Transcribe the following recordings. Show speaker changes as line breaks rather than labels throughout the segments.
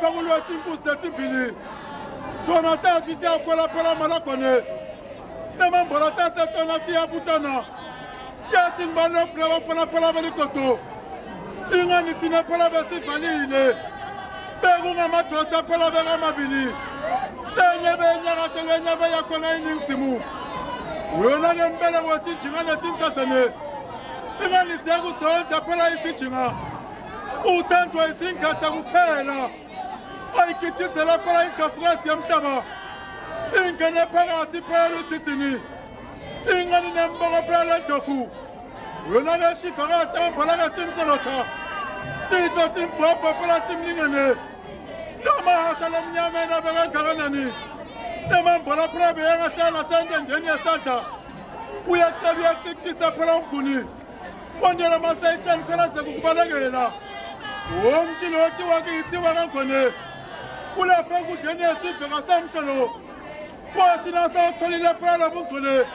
pakulo timpusi letimbili tona tati tia pela malakone nemambola tase tona tia butana yati mbano flewa fana pela belikoto ingani tina pela besifanile bekunga madoda pela beka mabili lenye benyaka telenye beyakona iningizimu wena ngempela kwathi jingane tintathane ingani siyakusonta phela isijinga uthandwa isingada kuphela ayikitizela phela inkafukazi yamhlaba ingene phakathi phela uthithini ingani nemboko phela lendofu wena leshifakata ambhala katimselocha tito timbhobho phela timlingane namahasha lomnyameni abekangakanani nemambhala phela beyangahlala sendendeni yesandla uyacela uyakitisa phela umguni kondela masayitshani phela sekukubalekela womtshilo othi wakithi wakangone kulapha enkundleni yesive ngasamhlelo wathi nasawutholile phela lobungcole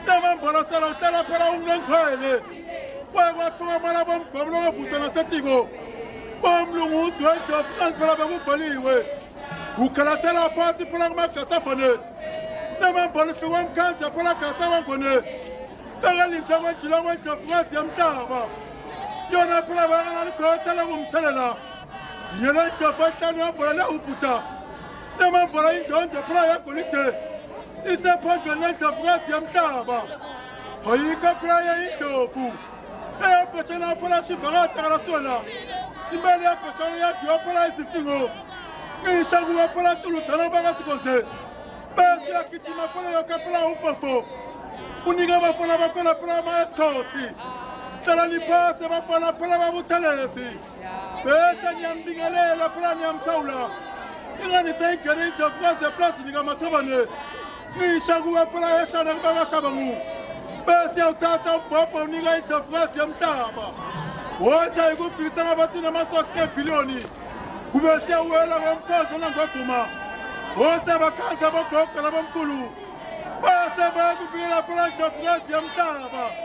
nemambhala sela uhlala phela umlengikhwele kwakwathuka mala bomgomo lokuvutha nasetiko bomlungusi wendofu phela bekuvaliwe ukhalathela phansi phela kumagasafane nemambhala ifike emkhandla phela gasa wangone bekalindza kwendlula kwendofukazi yamhlaba yona phela bakanalikhothala kumthelela zinyela indofu ehlanu yambhala lewubhuta nemambhala indondo phela yagolide isephondweni lendofukazi yamhlaba ayikho phela yayindofu eyabhotshana phela shivakata kalasona imali yabhotshana yadliwa phela izifingo ngisha kuwa phela ntuluthana bakasikonze bese yagijima phela yoke phela umfofo unika abafana bakhona phela ama-escoti hlala liphasi abafana phela babuthelezi bese niyambingelela phela niyamthawula ingani seyingene indlovukazi eplazini kamathobane ngisha kuwa phela yeshana kubakashabangu bese yawuthatha umbhobho unika indlovukazi yamhlaba wothi ayikufikisa ngabathini amasoti ebiliyoni kube siyawela ngomkhandlo nangwavuma wose abakhandla bogogo labomkhulu base bayakubikela phela indlovukazi yamhlaba